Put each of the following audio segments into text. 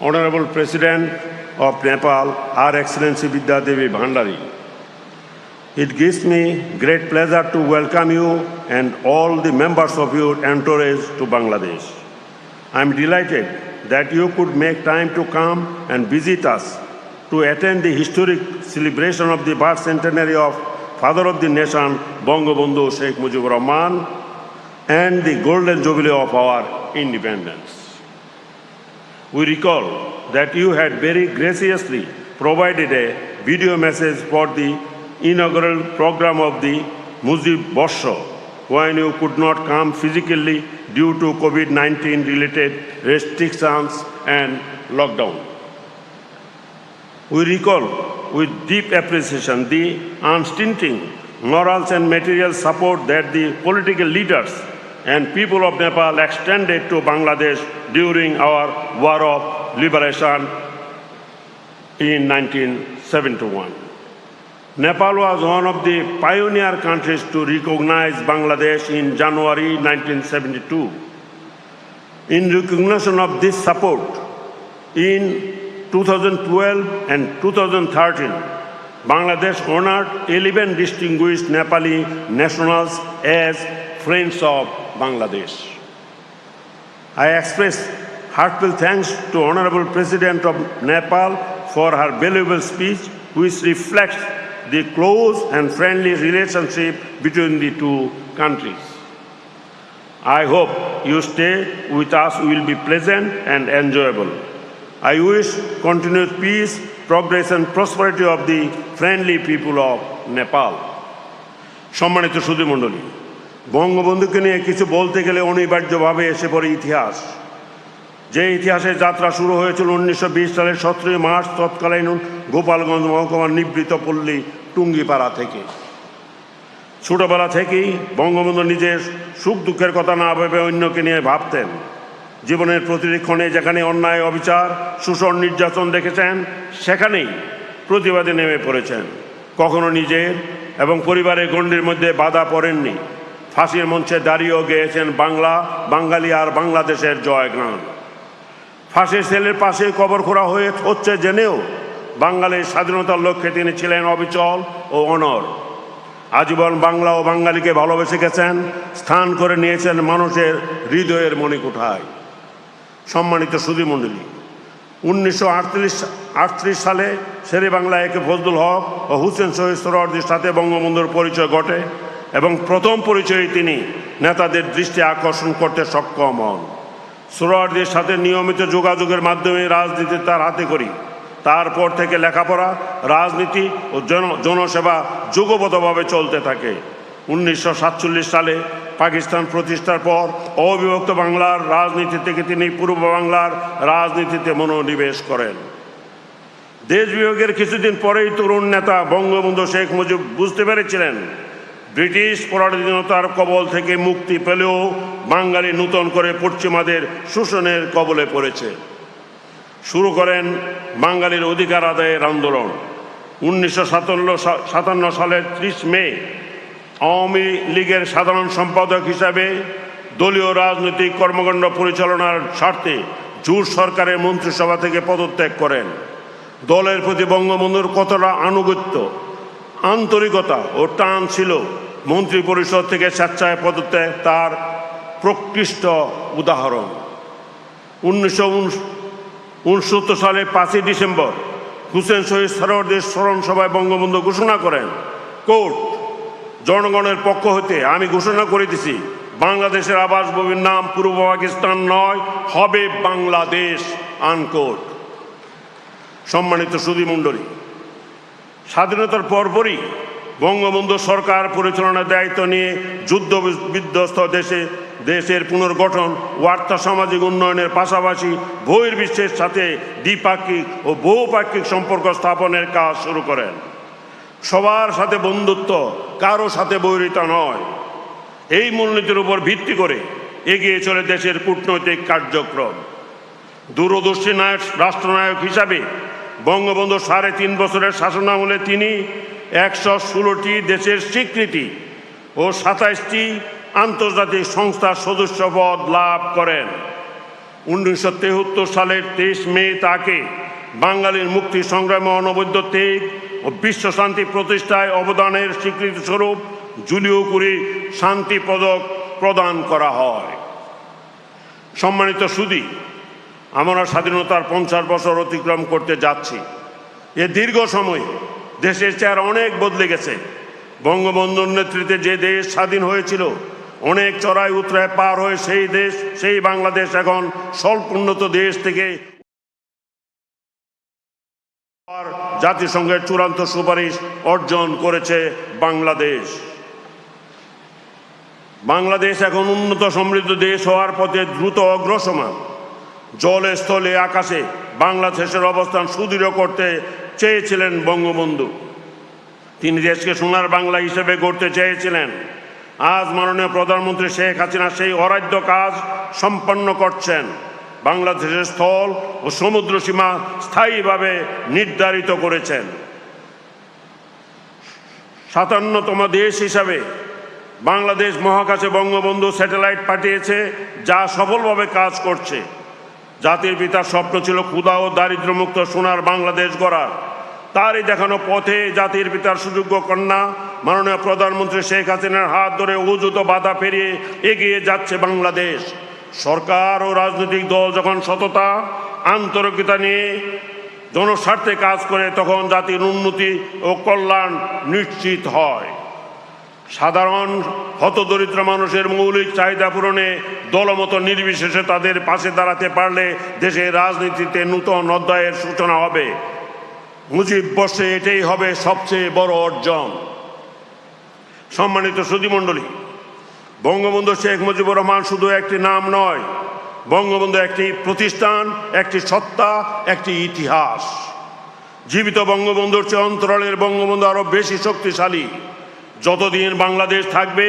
Honorable President of Nepal, Her Excellency Vidya Devi Bhandari. It gives me great pleasure to welcome you and all the members of your entourage to Bangladesh. I am delighted that you could make time to come and visit us to attend the historic celebration of the birth centenary of Father of the Nation, Bangabandhu Sheikh Mujibur Rahman, and the golden jubilee of our independence. We recall that you had very graciously provided a video message for the inaugural program of the Mujib Barsha when you could not come physically due to COVID-19 related restrictions and lockdown. We recall with deep appreciation the unstinting morals and material support that the political leaders and people of Nepal extended to Bangladesh during our War of Liberation in 1971. Nepal was one of the pioneer countries to recognize Bangladesh in January 1972. In recognition of this support, in 2012 and 2013, Bangladesh honored 11 distinguished Nepali nationals as Friends of Bangladesh. I express heartfelt thanks to Honorable President of Nepal for her valuable speech, which reflects the close and friendly relationship between the two countries. I hope your stay with us will be pleasant and enjoyable. I wish continued peace, progress and prosperity of the friendly people of Nepal. সম্মানিত সুধী মণ্ডলী, বঙ্গবন্ধুকে নিয়ে কিছু বলতে গেলে অনিবার্যভাবে এসে পড়ে ইতিহাস। যে ইতিহাসের যাত্রা শুরু হয়েছিল 1920 সালের 17 মার্চ তৎকালীন গোপালগঞ্জ মহকুমার নিবৃত পল্লী টুঙ্গিপাড়া থেকে। ছোটবেলা থেকেই বঙ্গবন্ধু নিজের সুখ দুঃখের কথা না ভেবে অন্যকে নিয়ে ভাবতেন। জীবনের প্রতিটি ক্ষণে যেখানে অন্যায়, অবিচার, শোষণ, নির্যাতন দেখেছেন সেখানেই প্রতিবাদে নেমে পড়েছেন। কখনো নিজের এবং পরিবারের গণ্ডির মধ্যে বাধা পড়েননি। ফাঁসির মঞ্চে দাঁড়িয়েও গেয়েছেন বাংলা, বাঙালি আর বাংলাদেশের জয়গান। ফাঁসির সেলের পাশে কবর খোঁড়া হচ্ছে জেনেও বাঙালির স্বাধীনতার লক্ষ্যে তিনি ছিলেন অবিচল ও অনড়। আজীবন বাংলা ও বাঙালিকে ভালোবেসে গেছেন, স্থান করে নিয়েছেন মানুষের হৃদয়ের মণিকুঠায়। সম্মানিত সুধী মণ্ডলী, 1938 সালে শেরে বাংলা একে ফজলুল হক ও হুসেন শহীদ সোহরাওয়ার্দীর সাথে বঙ্গবন্ধুর পরিচয় ঘটে এবং প্রথম পরিচয়ে তিনি নেতাদের দৃষ্টি আকর্ষণ করতে সক্ষম হন। সোহরাওয়ার্দীর সাথে নিয়মিত যোগাযোগের মাধ্যমে রাজনীতি তার হাতে করি। তারপর থেকে লেখাপড়া, রাজনীতি ও জনসেবা যুগপথভাবে চলতে থাকে। 1947 সালে পাকিস্তান প্রতিষ্ঠার পর অবিভক্ত বাংলার রাজনীতি থেকে তিনি পূর্ব বাংলার রাজনীতিতে মনোনিবেশ করেন। দেশ বিভাগের কিছুদিন পরেই তরুণ নেতা বঙ্গবন্ধু শেখ মুজিব বুঝতে পেরেছিলেন ব্রিটিশ পরাধীনতার কবল থেকে মুক্তি পেলেও বাঙালি নূতন করে পশ্চিমাদের শোষণের কবলে পড়েছে। শুরু করেন বাঙালির অধিকার আদায়ের আন্দোলন। 1957 সালের 30 মে আওয়ামী লীগের সাধারণ সম্পাদক হিসাবে দলীয় রাজনৈতিক কর্মকাণ্ড পরিচালনার স্বার্থে জোট সরকারের মন্ত্রিসভা থেকে পদত্যাগ করেন। দলের প্রতি বঙ্গবন্ধুর কতটা আনুগত্য, আন্তরিকতা ও টান ছিল মন্ত্রী পরিষদ থেকে স্বেচ্ছায় পদত্যাগ তার প্রকৃষ্ট উদাহরণ। 1969 সালে 5 ডিসেম্বর হুসেন শহীদ সোহরাওয়ার্দীর স্মরণ সভায় বঙ্গবন্ধু ঘোষণা করেন, কোর্ট, জনগণের পক্ষ হতে আমি ঘোষণা করিতেছি বাংলাদেশের আবাসভূমির নাম পূর্ব পাকিস্তান নয়, হবে বাংলাদেশ, আনকোট। সম্মানিত সুধী মণ্ডলী, স্বাধীনতার পরপরই বঙ্গবন্ধু সরকার পরিচালনার দায়িত্ব নিয়ে যুদ্ধ বিধ্বস্ত দেশের পুনর্গঠন ও আর্থসামাজিক উন্নয়নের পাশাপাশি বহির্বিশ্বের সাথে দ্বিপাক্ষিক ও বহুপাক্ষিক সম্পর্ক স্থাপনের কাজ শুরু করেন। সবার সাথে বন্ধুত্ব, কারো সাথে বৈরিতা নয়, এই মূলনীতির উপর ভিত্তি করে এগিয়ে চলে দেশের কূটনৈতিক কার্যক্রম। দূরদর্শী রাষ্ট্রনায়ক হিসাবে বঙ্গবন্ধু 3.5 বছরের শাসনামলে তিনি 116টি দেশের স্বীকৃতি ও 27টি আন্তর্জাতিক সংস্থার সদস্যপদ লাভ করেন। 1973 সালের 23 মে তাকে বাঙালির মুক্তি সংগ্রামে অনবদ্য ত্যাগ ও বিশ্ব শান্তি প্রতিষ্ঠায় অবদানের স্বীকৃতি স্বরূপ জুলিও কুরি শান্তি পদক প্রদান করা হয়। সম্মানিত সুধী, আমরা স্বাধীনতার 50 বছর অতিক্রম করতে যাচ্ছি। এ দীর্ঘ সময়ে দেশের চেহারা অনেক বদলে গেছে। বঙ্গবন্ধুর নেতৃত্বে যে দেশ স্বাধীন হয়েছিল, অনেক চড়াই উতরায় পার হয়ে সেই বাংলাদেশ এখন স্বল্পোন্নত দেশ থেকে জাতিসংঘের চূড়ান্ত সুপারিশ অর্জন করেছে বাংলাদেশ। বাংলাদেশ এখন উন্নত সমৃদ্ধ দেশ হওয়ার পথে দ্রুত অগ্রসর। জলে স্থলে আকাশে বাংলাদেশের অবস্থান সুদৃঢ় করতে চেয়েছিলেন বঙ্গবন্ধু। তিনি দেশকে সোনার বাংলা হিসেবে গড়তে চেয়েছিলেন। আজ মাননীয় প্রধানমন্ত্রী শেখ হাসিনা সেই অরাধ্য কাজ সম্পন্ন করছেন। বাংলাদেশের স্থল ও সমুদ্র সীমা স্থায়ীভাবে নির্ধারিত করেছেন। 57তম দেশ হিসাবে বাংলাদেশ মহাকাশে বঙ্গবন্ধু স্যাটেলাইট পাঠিয়েছে, যা সফলভাবে কাজ করছে। জাতির পিতার স্বপ্ন ছিল ক্ষুধা ও দারিদ্র্যমুক্ত সোনার বাংলাদেশ গড়ার। তারই দেখানো পথে জাতির পিতার সুযোগ্য কন্যা মাননীয় প্রধানমন্ত্রী শেখ হাসিনার হাত ধরে অযুত বাধা পেরিয়ে এগিয়ে যাচ্ছে বাংলাদেশ। সরকার ও রাজনৈতিক দল যখন সততা আন্তরিকতা নিয়ে জনস্বার্থে কাজ করে, তখন জাতির উন্নতি ও কল্যাণ নিশ্চিত হয়। সাধারণ হতদরিদ্র মানুষের মৌলিক চাহিদা পূরণে দলমত নির্বিশেষে তাদের পাশে দাঁড়াতে পারলে দেশের রাজনীতিতে নূতন অধ্যায়ের সূচনা হবে। মুজিব বর্ষে এটাই হবে সবচেয়ে বড় অর্জন। সম্মানিত সুধীমণ্ডলী, বঙ্গবন্ধু শেখ মুজিবুর রহমান শুধু একটি নাম নয়, বঙ্গবন্ধু একটি প্রতিষ্ঠান, একটি সত্তা, একটি ইতিহাস। জীবিত বঙ্গবন্ধুর চেয়ে অন্তরালের বঙ্গবন্ধু আরো বেশি শক্তিশালী। যতদিন বাংলাদেশ থাকবে,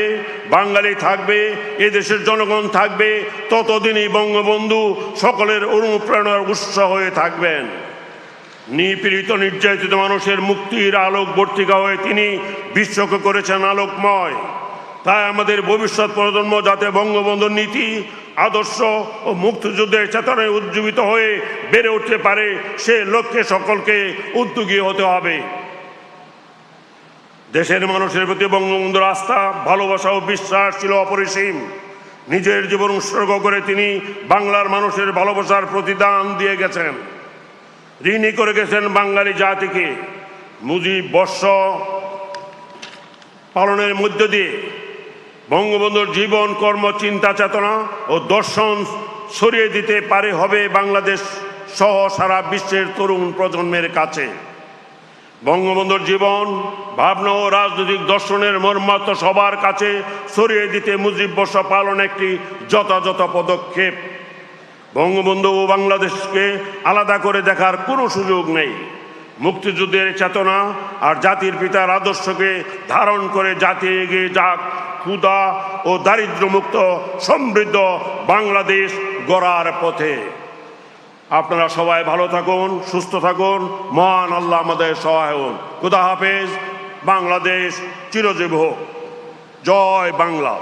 বাঙালি থাকবে, এদেশের জনগণ থাকবে, ততদিনই বঙ্গবন্ধু সকলের অনুপ্রেরণার উৎস হয়ে থাকবেন। নিপীড়িত নির্যাতিত মানুষের মুক্তির আলোক বর্তিকা হয়ে তিনি বিশ্বকে করেছেন আলোকময়। তাই আমাদের ভবিষ্যৎ প্রজন্ম যাতে বঙ্গবন্ধুর নীতি, আদর্শ ও মুক্তিযুদ্ধের চেতনায় উজ্জীবিত হয়ে বেড়ে উঠতে পারে, সে লক্ষ্যে সকলকে উদ্যোগী হতে হবে। দেশের মানুষের প্রতি বঙ্গবন্ধুর আস্থা, ভালোবাসা ও বিশ্বাস ছিল অপরিসীম। নিজের জীবন উৎসর্গ করে তিনি বাংলার মানুষের ভালোবাসার প্রতিদান দিয়ে গেছেন, ঋণী করে গেছেন বাঙালি জাতিকে। মুজিব বর্ষ পালনের মধ্য দিয়ে বঙ্গবন্ধুর জীবন, কর্ম, চিন্তা, চেতনা ও দর্শন ছড়িয়ে দিতে পারে হবে বাংলাদেশ সহ সারা বিশ্বের তরুণ প্রজন্মের কাছে। বঙ্গবন্ধুর জীবন, ভাবনা ও রাজনৈতিক দর্শনের মর্মার্থ সবার কাছে ছড়িয়ে দিতে মুজিব বর্ষ পালন একটি যথাযথ পদক্ষেপ। বঙ্গবন্ধু ও বাংলাদেশকে আলাদা করে দেখার কোনো সুযোগ নেই। মুক্তিযুদ্ধের চেতনা আর জাতির পিতার আদর্শকে ধারণ করে জাতি এগিয়ে যাক ক্ষুধা ও দারিদ্র্যমুক্ত সমৃদ্ধ বাংলাদেশ গড়ার পথে। আপনারা সবাই ভালো থাকুন, সুস্থ থাকুন, মহান আল্লাহ আমাদের সহায় হন। খুদা হাফেজ। বাংলাদেশ চিরজীবী হোক। জয় বাংলা।